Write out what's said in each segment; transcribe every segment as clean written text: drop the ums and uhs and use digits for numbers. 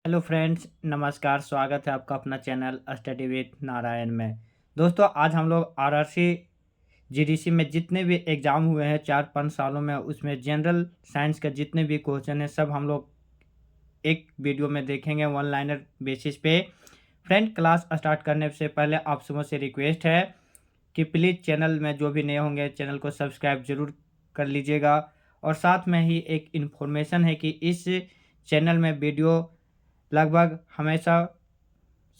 Hello friends, नमस्कार। स्वागत है आपका अपना चैनल स्टडी विथ नारायण में। दोस्तों, आज हम लोग आरआरसी जीडीसी में जितने भी एग्ज़ाम हुए हैं 4-5 सालों में, उसमें जनरल साइंस के जितने भी क्वेश्चन हैं सब हम लोग एक वीडियो में देखेंगे वन लाइनर बेसिस पे। फ्रेंड, क्लास स्टार्ट करने से पहले आप सबों से रिक्वेस्ट है कि प्लीज़ चैनल में जो भी नए होंगे चैनल को सब्सक्राइब ज़रूर कर लीजिएगा। और साथ में ही एक इन्फॉर्मेशन है कि इस चैनल में वीडियो लगभग हमेशा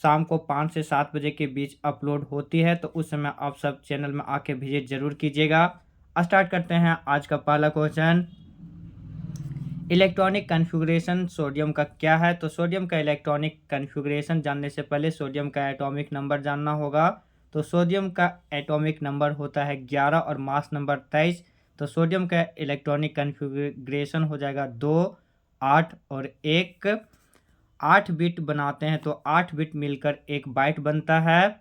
शाम को 5 से 7 बजे के बीच अपलोड होती है, तो उस समय आप सब चैनल में आके विजिट ज़रूर कीजिएगा। स्टार्ट करते हैं आज का पहला क्वेश्चन। इलेक्ट्रॉनिक कॉन्फ़िगरेशन सोडियम का क्या है? तो सोडियम का इलेक्ट्रॉनिक कॉन्फ़िगरेशन जानने से पहले सोडियम का एटॉमिक नंबर जानना होगा। तो सोडियम का एटॉमिक नंबर होता है 11 और मास नंबर 23। तो सोडियम का इलेक्ट्रॉनिक कॉन्फ़िगरेशन हो जाएगा 2, 8 और 1। 8 बिट बनाते हैं तो 8 बिट मिलकर 1 बाइट बनता है।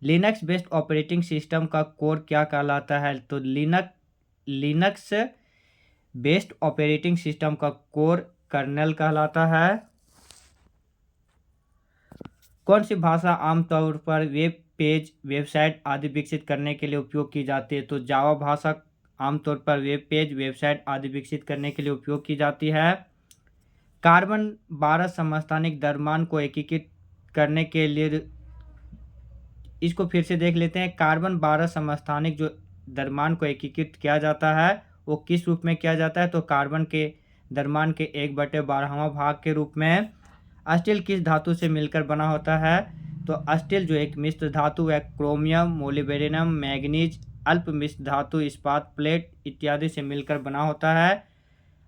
लिनक्स बेस्ड ऑपरेटिंग सिस्टम का कोर क्या कहलाता है? तो लिनक्स बेस्ड ऑपरेटिंग सिस्टम का कोर कर्नेल कहलाता है। कौन सी भाषा आमतौर पर वेब पेज, वेबसाइट आदि विकसित करने के लिए उपयोग की जाती है? तो जावा भाषा आमतौर पर वेब पेज, वेबसाइट आदि विकसित करने के लिए उपयोग की जाती है। कार्बन 12 समस्थानिक द्रव्यमान को एकीकृत करने के लिए, इसको फिर से देख लेते हैं। कार्बन 12 समस्थानिक जो द्रव्यमान को एकीकृत किया जाता है वो किस रूप में किया जाता है? तो कार्बन के द्रव्यमान के 1/12वां भाग के रूप में। स्टील किस धातु से मिलकर बना होता है? तो स्टील जो एक मिश्र धातु है, क्रोमियम, मोलिब्डेनम, मैंगनीज, अल्प मिश्र धातु, इस्पात प्लेट इत्यादि से मिलकर बना होता है।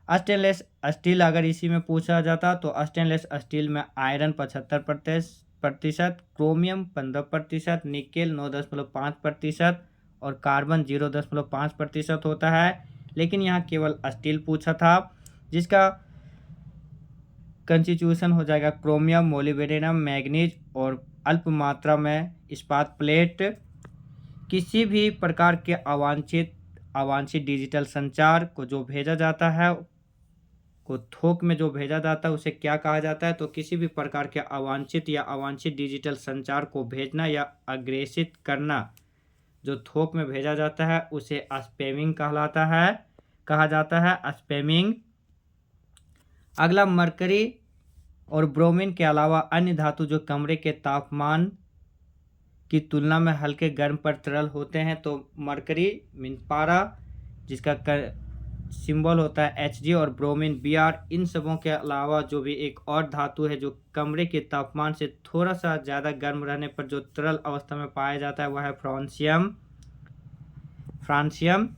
स्टेनलेस स्टील अगर इसी में पूछा जाता तो स्टेनलेस स्टील में आयरन 75%, क्रोमियम 15%, निकेल 9.5% और कार्बन 0.5% होता है। लेकिन यहाँ केवल स्टील पूछा था, जिसका कंस्टिट्यूशन हो जाएगा क्रोमियम, मोलिब्डेनम, मैंगनीज और अल्प मात्रा में इस्पात प्लेट। किसी भी प्रकार के अवांछित डिजिटल संचार को जो भेजा जाता है, को थोक में जो भेजा जाता है उसे क्या कहा जाता है? तो किसी भी प्रकार के अवांछित डिजिटल संचार को भेजना या अग्रेसित करना जो थोक में भेजा जाता है उसे स्पैमिंग कहा जाता है स्पैमिंग। अगला, मरकरी और ब्रोमीन के अलावा अन्य धातु जो कमरे के तापमान की तुलना में हल्के गर्म पर तरल होते हैं। तो मरकरी मीन पारा, जिसका सिंबल होता है Hg, और ब्रोमीन Br। इन सबों के अलावा जो भी एक और धातु है जो कमरे के तापमान से थोड़ा सा ज़्यादा गर्म रहने पर जो तरल अवस्था में पाया जाता है वह है फ्रांसियम।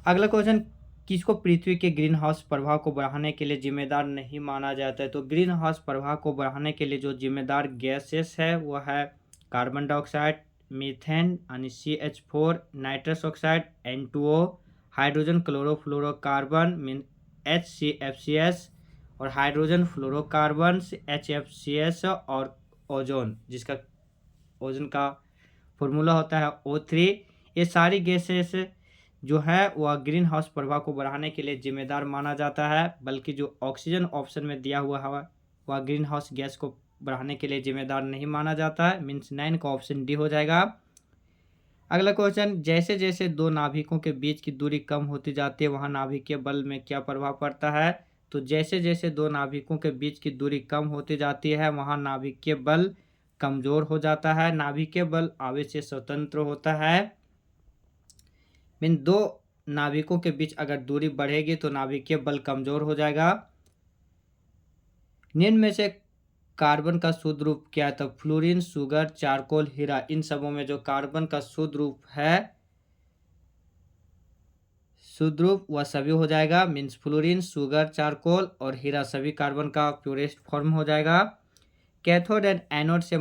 अगला क्वेश्चन, किसको पृथ्वी के ग्रीन हाउस प्रभाव को बढ़ाने के लिए जिम्मेदार नहीं माना जाता है? तो ग्रीन हाउस प्रभाव को बढ़ाने के लिए जो जिम्मेदार गैसेस है वह है कार्बन डाइऑक्साइड, मीथेन यानी CH4, nitrous oxide N2O, hydrogen chlorofluorocarbon mean HCFCS और हाइड्रोजन फ्लोरोकार्बन HFCS और ओजोन, जिसका ओजोन का फॉर्मूला होता है O3। ये सारी गैसेस जो है वह ग्रीन हाउस प्रभाव को बढ़ाने के लिए जिम्मेदार माना जाता है, बल्कि जो ऑक्सीजन ऑप्शन में दिया हुआ है वह ग्रीन हाउस गैस को बढ़ाने के लिए जिम्मेदार नहीं माना जाता है। मीन्स 9 का ऑप्शन डी हो जाएगा। अगला क्वेश्चन, जैसे जैसे दो नाभिकों के बीच की दूरी कम होती जाती है वहाँ नाभिकीय बल में क्या प्रभाव पड़ता है? तो जैसे जैसे दो नाभिकों के बीच की दूरी कम होती जाती है वहाँ नाभिकीय बल कमजोर हो जाता है। नाभिकीय बल आवेश से स्वतंत्र होता है। मीन दो नाभिकों के बीच अगर दूरी बढ़ेगी तो नाभिकीय बल कमजोर हो जाएगा। निम्न में से कार्बन का शुद्ध रूप क्या है? तो फ्लोरीन, सुगर, चारकोल, हीरा, इन सबों में जो कार्बन का शुद्ध रूप है, शुद्ध रूप वह सभी हो जाएगा। मीन्स फ्लोरीन, सुगर, चारकोल और हीरा सभी कार्बन का प्योरेस्ट फॉर्म हो जाएगा। कैथोड एंड एनोड से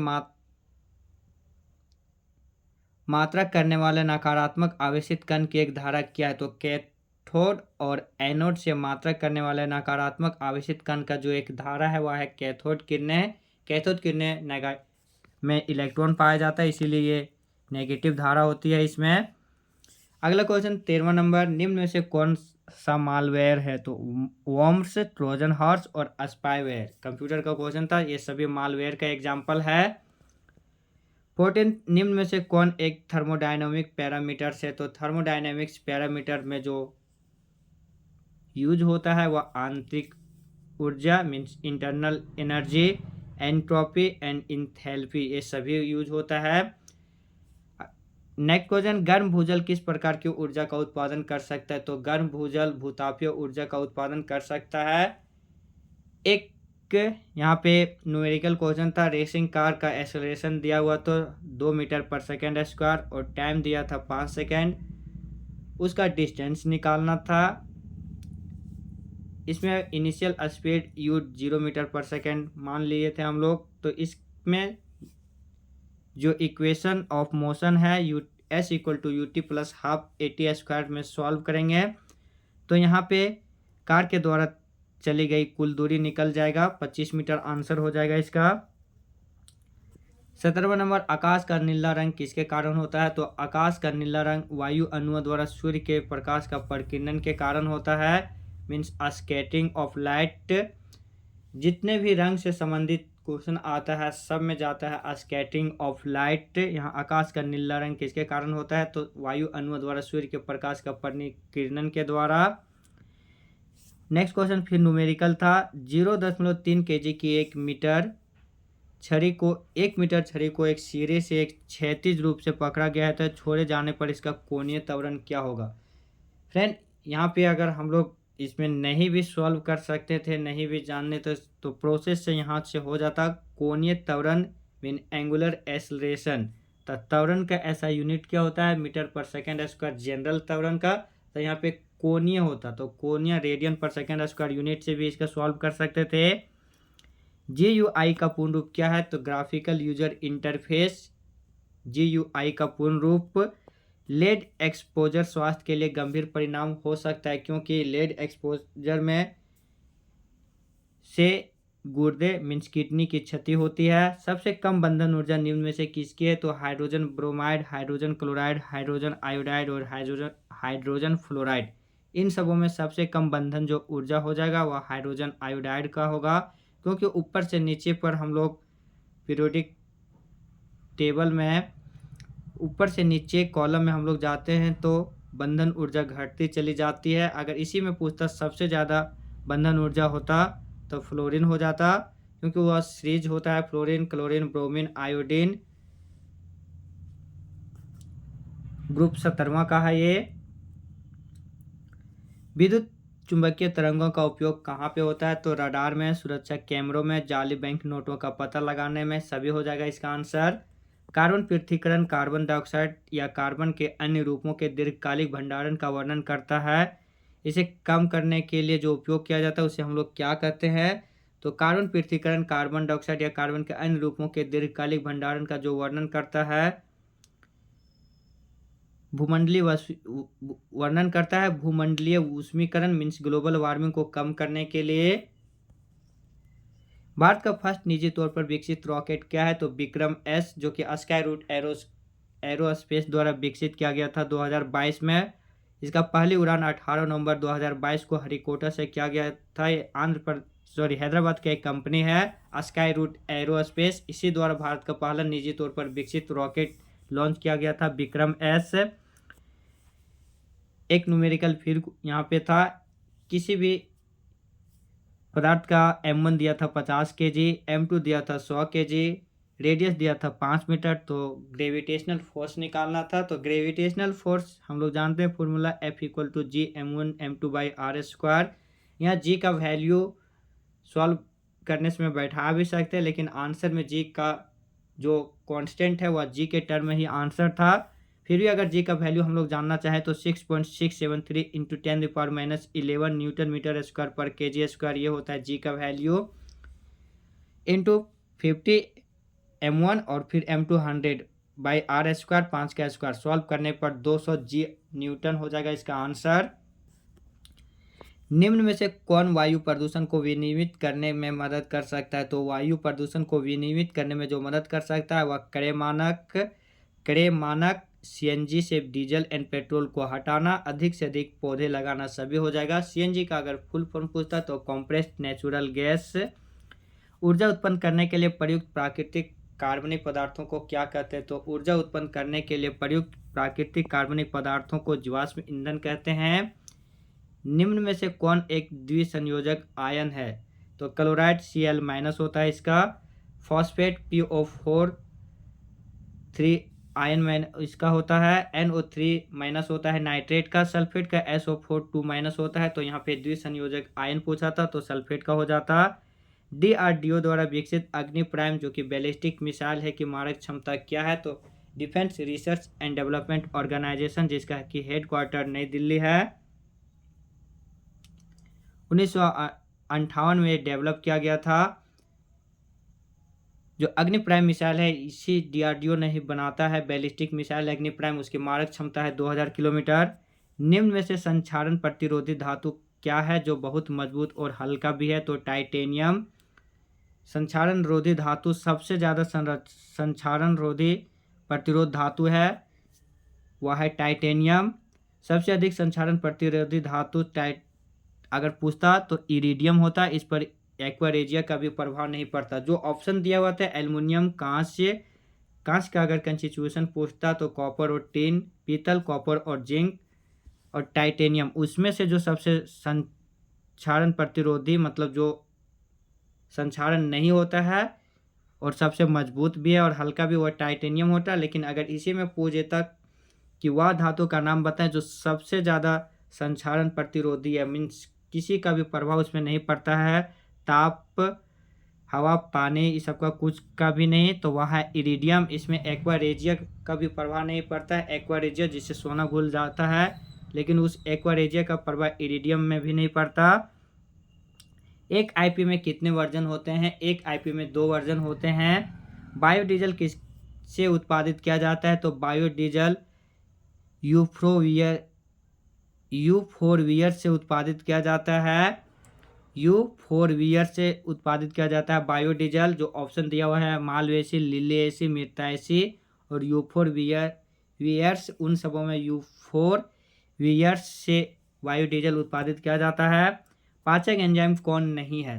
मात्रा करने वाले नकारात्मक आवेशित कण की एक धारा क्या है? तो कैथोड और एनोड से मात्रा करने वाले नकारात्मक आवेशित कण का जो एक धारा है वह है कैथोड किरणें। कैथोड किरणें में इलेक्ट्रॉन पाया जाता है, इसीलिए ये नेगेटिव धारा होती है इसमें। अगला क्वेश्चन 13वां नंबर, निम्न में से कौन सा मालवेयर है? तो वर्म्स, ट्रोजन हॉर्स और स्पाईवेयर कंप्यूटर का क्वेश्चन था। ये सभी मालवेयर का एग्जाम्पल है। 14 निम्न में से कौन एक थर्मोडायनामिक पैरामीटर्स है? तो थर्मोडायनामिक्स पैरामीटर में जो यूज होता है वह आंतरिक ऊर्जा means internal energy, entropy and enthalpy, ये सभी यूज होता है। नेक्स्ट क्वेश्चन, गर्म भूजल किस प्रकार की ऊर्जा का उत्पादन कर सकता है? तो गर्म भूजल भूतापीय ऊर्जा का उत्पादन कर सकता है। एक यहाँ पे न्यूमेरिकल क्वेश्चन था, रेसिंग कार का एक्सेलरेशन दिया हुआ तो 2 मीटर पर सेकेंड स्क्वायर और टाइम दिया था 5 सेकेंड, उसका डिस्टेंस निकालना था। इसमें इनिशियल स्पीड यू 0 मीटर पर सेकेंड मान लिए थे हम लोग। तो इसमें जो इक्वेशन ऑफ मोशन है u s equal to u t plus half a t square में सॉल्व करेंगे तो यहाँ पे कार के द्वारा चली गई कुल दूरी निकल जाएगा, 25 मीटर आंसर हो जाएगा इसका। 17वां नंबर, आकाश का नीला रंग किसके कारण होता है? तो आकाश का नीला रंग वायु अणुओं द्वारा सूर्य के प्रकाश का प्रकीर्णन के कारण होता है, मीन्स स्कैटरिंग ऑफ लाइट। जितने भी रंग से संबंधित क्वेश्चन आता है सब में जाता है स्कैटरिंग ऑफ लाइट। यहाँ आकाश का नीला रंग किसके कारण होता है? तो वायु अणुओं द्वारा सूर्य के प्रकाश का प्रकीर्णन के द्वारा। नेक्स्ट क्वेश्चन फिर न्यूमेरिकल था, 0.3 kg की 1 मीटर छड़ी को एक सिरे से एक क्षैतिज रूप से पकड़ा गया है तो छोड़े जाने पर इसका कोणीय त्वरण क्या होगा? फ्रेंड यहाँ पे अगर हम लोग इसमें नहीं भी सॉल्व कर सकते थे, नहीं भी जानने तो प्रोसेस से यहाँ से हो जाता। कोणीय त्वरण मीन एंगुलर एक्सेलरेशन। तो त्वरण का ऐसा यूनिट क्या होता है? मीटर पर सेकेंड स्क्वायर जनरल त्वरण का। तो यहाँ पे कोणीय होता तो कोणीय रेडियन पर सेकेंड स्क्वायर यूनिट से भी इसका सॉल्व कर सकते थे। GUI का पूर्ण रूप क्या है? तो ग्राफिकल यूजर इंटरफेस। GUI का पूर्ण रूप। लेड एक्सपोजर स्वास्थ्य के लिए गंभीर परिणाम हो सकता है क्योंकि लेड एक्सपोजर में से गुर्दे मीन्स किडनी की क्षति होती है। सबसे कम बंधन ऊर्जा निम्न में से किसकी है? तो hydrogen bromide, hydrogen chloride, hydrogen iodide और हाइड्रोजन फ्लोराइड। इन सबों में सबसे कम बंधन जो ऊर्जा हो जाएगा वह हाइड्रोजन आयोडाइड का होगा, क्योंकि ऊपर से नीचे पर हम लोग पीरियोडिक टेबल में ऊपर से नीचे कॉलम में हम लोग जाते हैं तो बंधन ऊर्जा घटती चली जाती है। अगर इसी में पूछता सबसे ज़्यादा बंधन ऊर्जा होता तो फ्लोरीन हो जाता, क्योंकि वह सीरीज होता है fluorine, chlorine, bromine, iodine. Group 17वां का है ये। विद्युत चुंबकीय तरंगों का उपयोग कहाँ पे होता है? तो रडार में, सुरक्षा कैमरों में, जाली बैंक नोटों का पता लगाने में, सभी हो जाएगा इसका आंसर। कार्बन पृथक्करण कार्बन डाइऑक्साइड या कार्बन के अन्य रूपों के दीर्घकालिक भंडारण का वर्णन करता है। इसे कम करने के लिए जो उपयोग किया जाता है उसे हम लोग क्या कहते हैं? तो कार्बन पृथक्करण कार्बन डाइऑक्साइड या कार्बन के अन्य रूपों के दीर्घकालिक भंडारण का जो वर्णन करता है वर्णन करता है भूमंडलीय ऊष्मीकरण मीन्स ग्लोबल वार्मिंग को कम करने के लिए। भारत का फर्स्ट निजी तौर पर विकसित रॉकेट क्या है? तो विक्रम एस, जो कि स्काई रूट एरोस्पेस द्वारा विकसित किया गया था 2022 में। इसका पहली उड़ान 18 नवंबर 2022 को हरिकोटा से किया गया था। ये हैदराबाद की एक कंपनी है स्काई रूट एरोस्पेस, इसी द्वारा भारत का पहला निजी तौर पर विकसित रॉकेट लॉन्च किया गया था विक्रम एस। एक न्यूमेरिकल फिर यहाँ पे था, किसी भी पदार्थ का M1 दिया था 50 kg, M2 दिया था 100 kg, रेडियस दिया था 5 मीटर, तो ग्रेविटेशनल फोर्स निकालना था। तो ग्रेविटेशनल फोर्स हम लोग जानते हैं formula F equal to G_m1m2/r²। यहाँ G का वैल्यू सॉल्व करने से मैं बैठा भी सकते हैं, लेकिन आंसर में G का जो कांस्टेंट है वह G के टर्म में ही आंसर था। फिर भी अगर G का वैल्यू हम लोग जानना चाहें तो 6.673 × 10⁻11 न्यूटन मीटर स्क्वायर पर kg स्क्वायर, ये होता है G का वैल्यू। इंटू 50 M1 और फिर M2 100/r², 5 का स्क्वायर, सॉल्व करने पर 200 G न्यूटन हो जाएगा इसका आंसर। निम्न में से कौन वायु प्रदूषण को विनियमित करने में मदद कर सकता है? तो वायु प्रदूषण को विनियमित करने में जो मदद कर सकता है वह क्रय मानक सीएनजी से डीजल एंड पेट्रोल को हटाना, अधिक से अधिक पौधे लगाना, सभी हो जाएगा। सीएनजी का अगर फुल फॉर्म पूछता तो कॉम्प्रेस्ड नेचुरल गैस। ऊर्जा उत्पन्न करने के लिए प्रयुक्त प्राकृतिक कार्बनिक पदार्थों को क्या कहते हैं? तो ऊर्जा उत्पन्न करने के लिए प्रयुक्त प्राकृतिक कार्बनिक पदार्थों को जीवाश्म ईंधन कहते हैं। निम्न में से कौन एक द्विसंयोजक आयन है? तो क्लोराइड Cl- होता है इसका। फॉस्फेट PO4 3 आयन इसका होता है। NO3- होता है नाइट्रेट का। सल्फेट का SO4 2- होता है। तो यहाँ पे द्विसंयोजक आयन पूछा था तो सल्फेट का हो जाता। DRDO द्वारा विकसित अग्नि प्राइम जो कि बैलिस्टिक मिसाइल है की मारक क्षमता क्या है? तो defence research and development organisation, जिसका कि हेडक्वार्टर नई दिल्ली है, 1958 में डेवलप किया गया था। जो अग्नि प्राइम मिसाइल है इसी DRDO नहीं बनाता है। बैलिस्टिक मिसाइल अग्नि प्राइम, उसकी मारक क्षमता है 2000 किलोमीटर। निम्न में से संक्षारण प्रतिरोधी धातु क्या है जो बहुत मजबूत और हल्का भी है? तो टाइटेनियम। संक्षारण रोधी धातु सबसे ज़्यादा संक्षारण रोधी प्रतिरोध धातु है वह है टाइटेनियम। सबसे अधिक संक्षारण प्रतिरोधी धातु अगर पूछता तो इरिडियम होता। इस पर एक्वारेजिया का भी प्रभाव नहीं पड़ता। जो ऑप्शन दिया हुआ था एल्युमिनियम, कांस्य का अगर कंस्टिट्यूशन पूछता तो कॉपर और टिन, पीतल, कॉपर और जिंक और टाइटेनियम। उसमें से जो सबसे संक्षारण प्रतिरोधी मतलब जो संक्षारण नहीं होता है और सबसे मजबूत भी है और हल्का भी, वह टाइटेनियम होता है। लेकिन अगर इसी में पूछ देता कि वह धातु का नाम बताएं जो सबसे ज़्यादा संक्षारण प्रतिरोधी है, मीन्स किसी का भी प्रभाव उसमें नहीं पड़ता है, ताप, हवा, पानी, इस सब का कुछ का भी नहीं, तो वह है इरिडियम। इसमें एक्वारेजिया का भी प्रभाव नहीं पड़ता है। एक्वारेजिया जिससे सोना घुल जाता है, लेकिन उस एक्वारेजिया का प्रभाव इरिडियम में भी नहीं पड़ता। एक आईपी में कितने वर्जन होते हैं? एक आईपी में 2 वर्जन होते हैं। बायोडीजल किससे उत्पादित किया जाता है? तो बायोडीजल U4 से उत्पादित किया जाता है। U4 से उत्पादित किया जाता है बायोडीजल। जो ऑप्शन दिया हुआ है मालवेसी, लिलिएसी, मिर्ताएसी और U4 उन सबों में U4 से बायोडीजल उत्पादित किया जाता है। पाचक एंजाइम कौन नहीं है?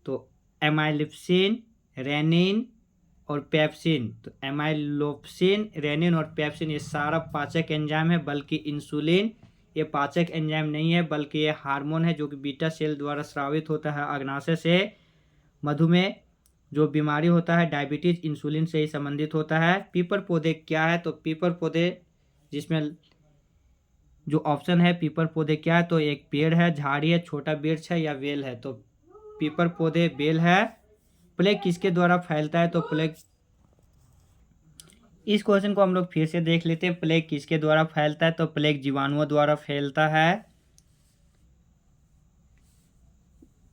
तो एमाइलिप्सिन, रेनिन और पेप्सिन। तो एमाइलोप्सिन, रेनिन और पेप्सिन ये सारा पाचक एंजाइम है, बल्कि इंसुलिन ये पाचक एंजाइम नहीं है, बल्कि ये हार्मोन है जो कि बीटा सेल द्वारा स्रावित होता है अग्नाशय से। मधुमेह जो बीमारी होता है, डायबिटीज, इंसुलिन से ही संबंधित होता है। पीपर पौधे क्या है? तो पीपर पौधे जिसमें जो ऑप्शन है पीपर पौधे क्या है? तो एक पेड़ है, झाड़ी है, छोटा वृक्ष है या वेल है? तो पीपर पौधे बेल है। प्लेग किसके द्वारा फैलता है? तो प्लेग, इस क्वेश्चन को हम लोग फिर से देख लेते हैं। प्लेग किसके द्वारा फैलता है? तो प्लेग जीवाणुओं द्वारा फैलता है।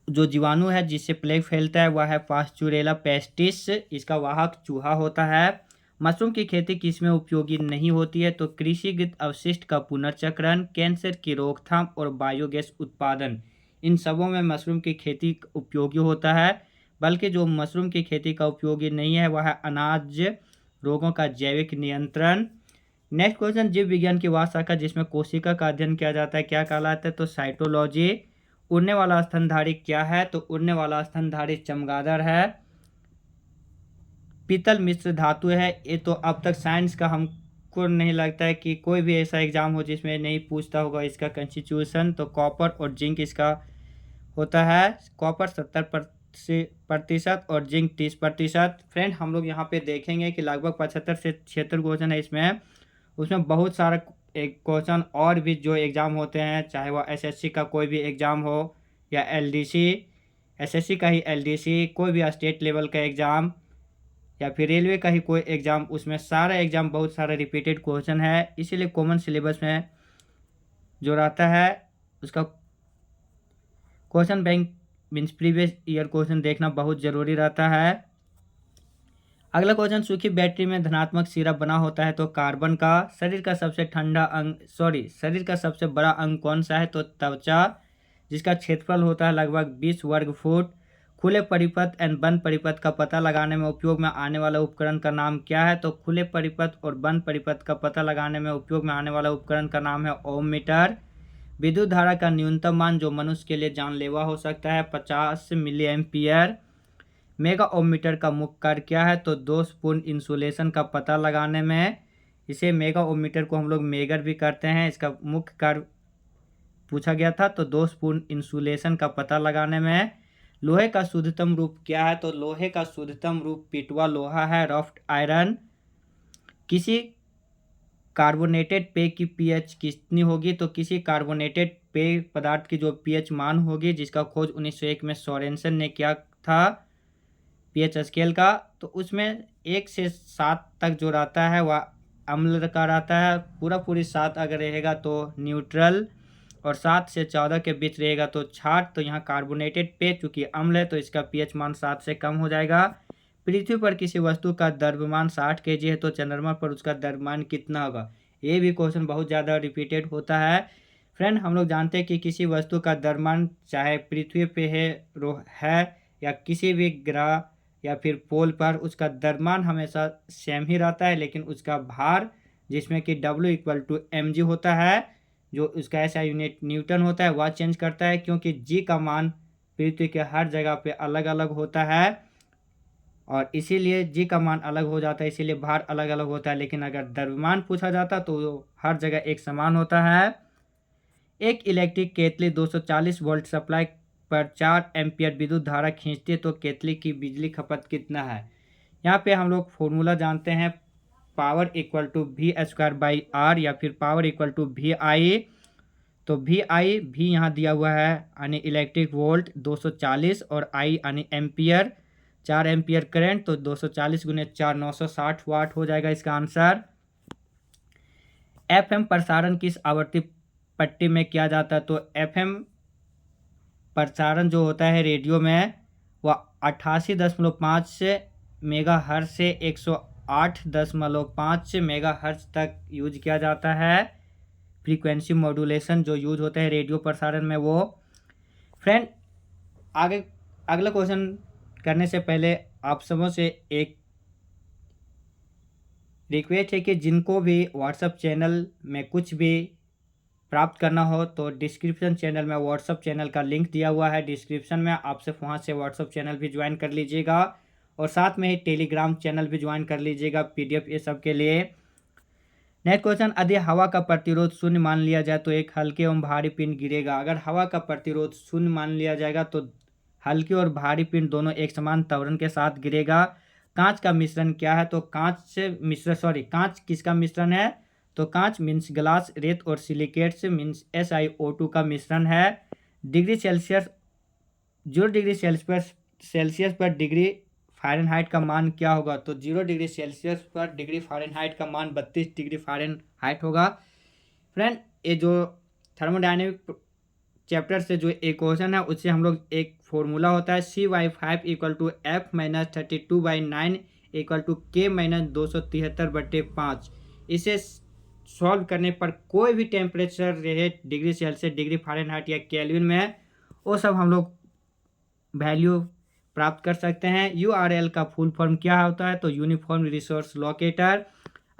जो जीवाणु है जिससे प्लेग फैलता है वह है पास्चुरेला पेस्टिस, इसका वाहक चूहा होता है। मशरूम की खेती किसमें उपयोगी नहीं होती है? तो कृषिगत अवशिष्ट का पुनर्चक्रण, कैंसर की रोकथाम और बायोगैस उत्पादन, इन सबों में मशरूम की खेती उपयोगी होता है। बल्कि जो मशरूम की खेती का उपयोगी नहीं है वह है अनाज रोगों का जैविक नियंत्रण। नेक्स्ट क्वेश्चन, जीव विज्ञान की वह शाखा जिसमें कोशिका का अध्ययन किया जाता है क्या कहलाता है? तो साइटोलॉजी। उड़ने वाला स्तनधारी क्या है? तो उड़ने वाला स्तनधारी चमगादड़ है। पीतल मिश्र धातु है। ये तो अब तक साइंस का हमको नहीं लगता है कि कोई भी ऐसा एग्जाम हो जिसमें नहीं पूछता होगा इसका कंस्टिट्यूशन। तो कॉपर और जिंक इसका होता है। कॉपर 70% और जिंक 30%। फ्रेंड हम लोग यहाँ पे देखेंगे कि लगभग 75 से 76 क्वेश्चन है इसमें। उसमें बहुत सारा एक क्वेश्चन और भी जो एग्ज़ाम होते हैं, चाहे वह एसएससी का कोई भी एग्ज़ाम हो या एलडीसी, एसएससी का ही एलडीसी, कोई भी स्टेट लेवल का एग्ज़ाम या फिर रेलवे का ही कोई एग्ज़ाम, उसमें सारा एग्ज़ाम बहुत सारा रिपीटेड क्वेश्चन है। इसीलिए कॉमन सिलेबस में जो रहता है उसका question bank means previous year question देखना बहुत ज़रूरी रहता है। अगला क्वेश्चन, सूखी बैटरी में धनात्मक सिरा बना होता है तो कार्बन का। शरीर का सबसे बड़ा अंग कौन सा है? तो त्वचा, जिसका क्षेत्रफल होता है लगभग 20 वर्ग फुट। खुले परिपथ एंड बंद परिपथ का पता लगाने में उपयोग में आने वाला उपकरण का नाम क्या है? तो खुले परिपथ और बंद परिपथ का पता लगाने में उपयोग में आने वाला उपकरण का नाम है ओम मीटर। विद्युत धारा का न्यूनतम मान जो मनुष्य के लिए जानलेवा हो सकता है 50 milliampere. Mega ohm metre का मुख्य कार्य क्या है? तो दोषपूर्ण इंसुलेशन का पता लगाने में इसे मेगा ओम मीटर को हम लोग मेगर भी करते हैं। इसका मुख्य कार्य पूछा गया था, तो दोषपूर्ण इंसुलेशन का पता लगाने में। लोहे का शुद्धतम रूप क्या है? तो लोहे का शुद्धतम रूप पिटवा लोहा है, रफ्ट आयरन। किसी कार्बोनेटेड पेय की पीएच कितनी होगी? तो किसी कार्बोनेटेड पेय पदार्थ की जो पीएच मान होगी, जिसका खोज 1901 में सोरेनसन ने किया था पीएच स्केल का, तो उसमें 1 से 7 तक जो रहता है वह अम्ल का रहता है। पूरी 7 अगर रहेगा तो न्यूट्रल, और 7 से 14 के बीच रहेगा तो क्षार। तो यहाँ कार्बोनेटेड पेय चूंकि अम्ल है तो इसका पीएच मान 7 से कम हो जाएगा। पृथ्वी पर किसी वस्तु का द्रव्यमान 60 kg है तो चंद्रमा पर उसका द्रव्यमान कितना होगा? ये भी क्वेश्चन बहुत ज़्यादा रिपीटेड होता है। फ्रेंड, हम लोग जानते हैं कि किसी वस्तु का द्रव्यमान चाहे पृथ्वी पे है या किसी भी ग्रह या फिर पोल पर, उसका द्रव्यमान हमेशा सेम ही रहता है, लेकिन उसका भार जिसमें कि W=mg होता है, जो उसका ऐसा यूनिट न्यूटन होता है, वह चेंज करता है, क्योंकि g का मान पृथ्वी के हर जगह पे अलग अलग होता है और इसीलिए g का मान अलग हो जाता है, इसीलिए भार अलग अलग होता है। लेकिन अगर द्रव्यमान पूछा जाता तो हर जगह एक समान होता है। एक इलेक्ट्रिक केतली 240 वोल्ट सप्लाई पर 4 एम्पियर विद्युत धारा खींचती है तो केतली की बिजली खपत कितना है? यहाँ पे हम लोग फॉर्मूला जानते हैं, पावर इक्वल टू V²/R या फिर पावर इक्वल टू VI। तो भी यहाँ दिया हुआ है यानी इलेक्ट्रिक वोल्ट 240 और I यानी एम्पियर 4 एम्पियर करंट, तो 240 गुने 4 960 वाट हो जाएगा इसका आंसर। FM प्रसारण किस आवर्ती पट्टी में किया जाता है? तो FM प्रसारण जो होता है रेडियो में वह 88.5 मेगाहर्ट्ज से 108.5 मेगाहर्ट्ज तक यूज किया जाता है। फ्रीक्वेंसी मॉड्यूलेशन जो यूज होता है रेडियो प्रसारण में वो। फ्रेंड, आगे अगला क्वेश्चन करने से पहले आप सबों से एक रिक्वेस्ट है कि जिनको भी व्हाट्सएप चैनल में कुछ भी प्राप्त करना हो तो डिस्क्रिप्शन चैनल में व्हाट्सएप चैनल का लिंक दिया हुआ है डिस्क्रिप्शन में, आप सिर्फ वहाँ से व्हाट्सएप चैनल भी ज्वाइन कर लीजिएगा और साथ में ही टेलीग्राम चैनल भी ज्वाइन कर लीजिएगा, PDF ये सब के लिए। नेक्स्ट क्वेश्चन, यदि हवा का प्रतिरोध 0 मान लिया जाए तो एक हल्के एवं भारी पिंड गिरेगा। अगर हवा का प्रतिरोध 0 मान लिया जाएगा तो हल्के और भारी पिंड दोनों एक समान त्वरण के साथ गिरेगा। कांच का मिश्रण क्या है? तो कांच किसका मिश्रण है? तो कांच मीन्स ग्लास, रेत और सिलिकेट्स मीन्स SiO2 का मिश्रण है। डिग्री सेल्सियस 0 डिग्री सेल्सियस पर डिग्री फ़ारेनहाइट का मान क्या होगा? तो 0 डिग्री सेल्सियस पर डिग्री फ़ारेनहाइट का मान 32 डिग्री फ़ारेनहाइट होगा। फ्रेंड, ये जो थर्मोडायनेमिक चैप्टर से जो एक क्वेश्चन है उससे हम लोग एक फॉर्मूला होता है CY5 = F - 32/9 = K - 273/5। इसे सॉल्व करने पर कोई भी टेम्परेचर रहे डिग्री सेल्सियस, डिग्री फ़ारेनहाइट या केल्विन में, वो सब हम लोग वैल्यू प्राप्त कर सकते हैं। URL का फुल फॉर्म क्या होता है? तो यूनिफॉर्म रिसोर्स लोकेटर।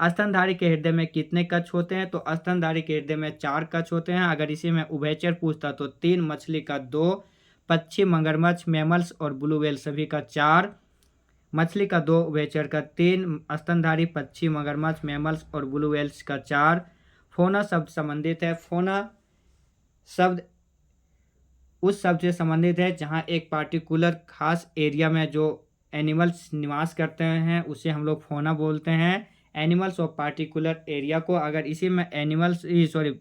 स्तनधारी के हृदय में कितने कक्ष होते हैं? तो स्तनधारी के हृदय में 4 कक्ष होते हैं। अगर इसी में उभयचर पूछता तो 3, मछली का 2, पक्षी, मगरमच्छ, मैमल्स और ब्लू व्हेल सभी का 4, मछली का 2, उभयचर का 3, स्तनधारी, पक्षी, मगरमच्छ, मैमल्स और ब्लू व्हेल्स का 4। फोना शब्द संबंधित है। फोना शब्द उस शब्द से संबंधित है जहाँ एक पार्टिकुलर खास एरिया में जो एनिमल्स निवास करते हैं उसे हम लोग फोना बोलते हैं। एनिमल्स ऑफ पार्टिकुलर एरिया को अगर इसी में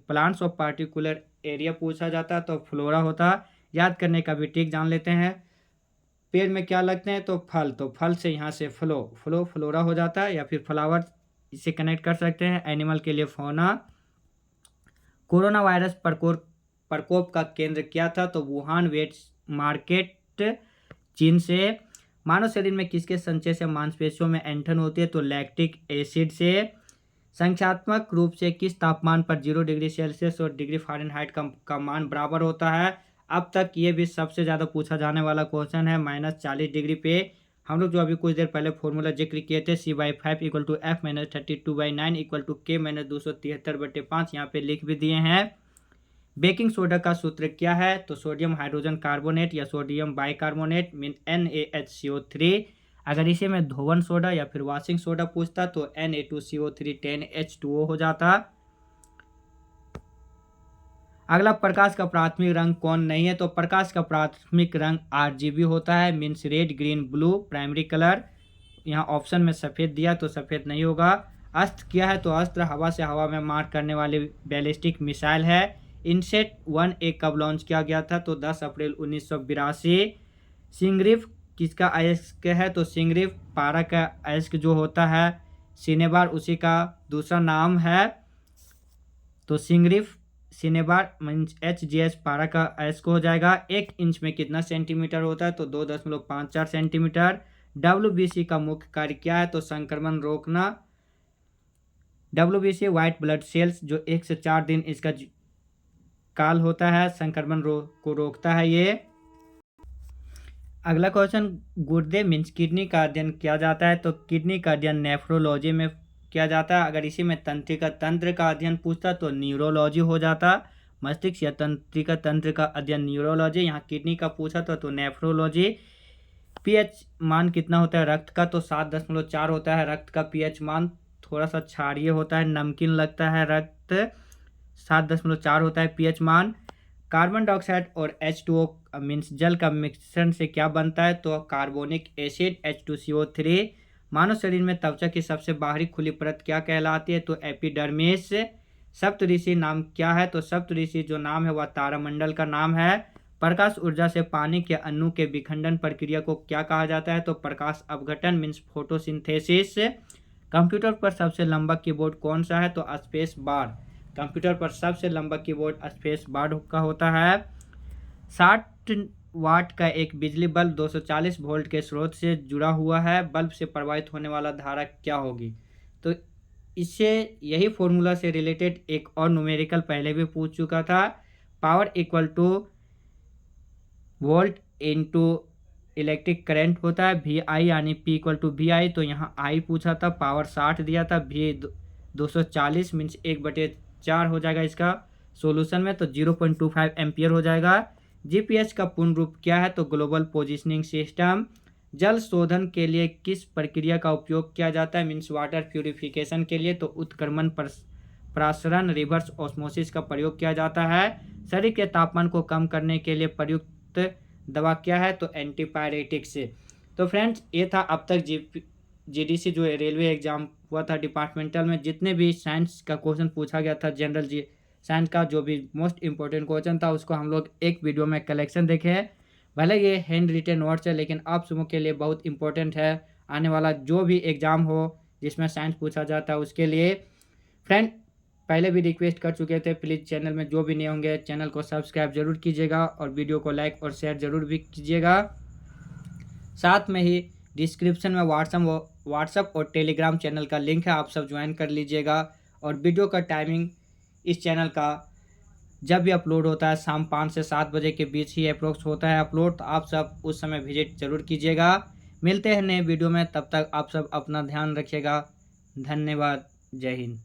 प्लांट्स ऑफ पार्टिकुलर एरिया पूछा जाता तो फ्लोरा होता। याद करने का भी ट्रिक जान लेते हैं। पेड़ में क्या लगते हैं? तो फल से यहाँ से फ्लोरा हो जाता है या फिर फ्लावर, इसे कनेक्ट कर सकते हैं। एनिमल के लिए फोना। कोरोना वायरस प्रकोप का केंद्र क्या था? तो वुहान वेट मार्केट, चीन से। मानव शरीर में किसके संचय से मांसपेशियों में ऐंठन होती है? तो लैक्टिक एसिड से। संख्यात्मक रूप से किस तापमान पर 0 डिग्री सेल्सियस और डिग्री फ़ारेनहाइट का मान बराबर होता है? अब तक ये भी सबसे ज़्यादा पूछा जाने वाला क्वेश्चन है। -40 डिग्री पे हम लोग जो अभी कुछ देर पहले फॉर्मूला जिक्र किए थे, C/5 = F-32/9 = K-273/5, यहाँ पे लिख भी दिए हैं। बेकिंग सोडा का सूत्र क्या है? तो सोडियम हाइड्रोजन कार्बोनेट या सोडियम बाइकार्बोनेट मीन NaHCO3। अगर इसे मैं धोवन सोडा या फिर वॉशिंग सोडा पूछता तो Na2CO3 10H2O हो जाता। अगला, प्रकाश का प्राथमिक रंग कौन नहीं है? तो प्रकाश का प्राथमिक रंग RGB होता है, means red green blue primary colour. यहाँ ऑप्शन में सफ़ेद दिया तो सफ़ेद नहीं होगा। अस्त्र क्या है? तो अस्त्र हवा से हवा में मार करने वाली बैलिस्टिक मिसाइल है। इनसेट 1A कब लॉन्च किया गया था? तो 10 अप्रैल 1982। सिंगरिफ किसका अयस्क है? तो सिंगरिफ पारा का अयस्क जो होता है सिनेबार, उसी का दूसरा नाम है। तो सिंगरिफ सिनेबार मीन्स HGS पारा का अयस्क हो जाएगा। 1 इंच में कितना सेंटीमीटर होता है? तो 2.54 सेंटीमीटर। WBC का मुख्य कार्य क्या है? तो संक्रमण रोकना। WBC व्हाइट ब्लड सेल्स जो 1 से 4 दिन इसका काल होता है, संक्रमण को रोकता है ये। अगला क्वेश्चन, गुर्दे मीन्स किडनी का अध्ययन किया जाता है। तो किडनी का अध्ययन नेफ्रोलॉजी में किया जाता है। अगर इसी में तंत्रिका तंत्र का अध्ययन पूछता तो न्यूरोलॉजी हो जाता। मस्तिष्क या तंत्रिका तंत्र का अध्ययन न्यूरोलॉजी। यहाँ किडनी का पूछा तो नेफ्रोलॉजी। पीएच मान कितना होता है रक्त का? तो 7.4 होता है रक्त का पीएच मान। थोड़ा सा क्षारीय होता है, नमकीन लगता है रक्त। 7.4 होता है पीएच मान। कार्बन डाइऑक्साइड और H2O मीन्स जल का मिश्रण से क्या बनता है? तो कार्बोनिक एसिड H2CO3। मानव शरीर में त्वचा की सबसे बाहरी खुली परत क्या कहलाती है? तो एपिडर्मिस। सप्तऋषि नाम क्या है? तो सप्तऋषि जो नाम है वह तारामंडल का नाम है। प्रकाश ऊर्जा से पानी के अणु के विखंडन प्रक्रिया को क्या कहा जाता है? तो प्रकाश अपघटन मीन्स फोटोसिंथेसिस। कंप्यूटर पर सबसे लंबा कीबोर्ड कौन सा है? तो स्पेस बार। कंप्यूटर पर सबसे लंबा कीबोर्ड स्पेस बार का होता है। 60 वाट का एक बिजली बल्ब 240 वोल्ट के स्रोत से जुड़ा हुआ है। बल्ब से प्रवाहित होने वाला धारा क्या होगी? तो इससे यही फॉर्मूला से रिलेटेड एक और न्यूमेरिकल पहले भी पूछ चुका था। Power equal two volt into electric current होता है, VI यानी P = VI। तो यहाँ I पूछा था, पावर 60 दिया था, V 240 मीन्स 1/4 हो जाएगा इसका सॉल्यूशन में, तो 0.25 एम्पियर हो जाएगा। GPS का पूर्ण रूप क्या है? तो ग्लोबल पोजिशनिंग सिस्टम। जल शोधन के लिए किस प्रक्रिया का उपयोग किया जाता है? मीन्स वाटर प्यूरिफिकेशन के लिए तो उत्क्रमण प्रसारण रिवर्स ऑस्मोसिस का प्रयोग किया जाता है। शरीर के तापमान को कम करने के लिए प्रयुक्त दवा क्या है? तो एंटीपायरेटिक्स। तो फ्रेंड्स, ये था अब तक GDC जो रेलवे एग्जाम हुआ था डिपार्टमेंटल में, जितने भी साइंस का क्वेश्चन पूछा गया था, जनरल साइंस का जो भी मोस्ट इंपॉर्टेंट क्वेश्चन था उसको हम लोग एक वीडियो में कलेक्शन देखे हैं। भले ये हैंड रिटन नोट्स है लेकिन आप सबों के लिए बहुत इंपॉर्टेंट है आने वाला जो भी एग्ज़ाम हो जिसमें साइंस पूछा जाता है उसके लिए। फ्रेंड, पहले भी रिक्वेस्ट कर चुके थे, प्लीज़ चैनल में जो भी नए होंगे चैनल को सब्सक्राइब जरूर कीजिएगा और वीडियो को लाइक और शेयर जरूर भी कीजिएगा। साथ में ही डिस्क्रिप्शन में व्हाट्सअप और टेलीग्राम चैनल का लिंक है, आप सब ज्वाइन कर लीजिएगा। और वीडियो का टाइमिंग इस चैनल का जब भी अपलोड होता है शाम 5 से 7 बजे के बीच ही अप्रोक्स होता है अपलोड, तो आप सब उस समय विजिट जरूर कीजिएगा। मिलते हैं नए वीडियो में, तब तक आप सब अपना ध्यान रखिएगा। धन्यवाद। जय हिंद।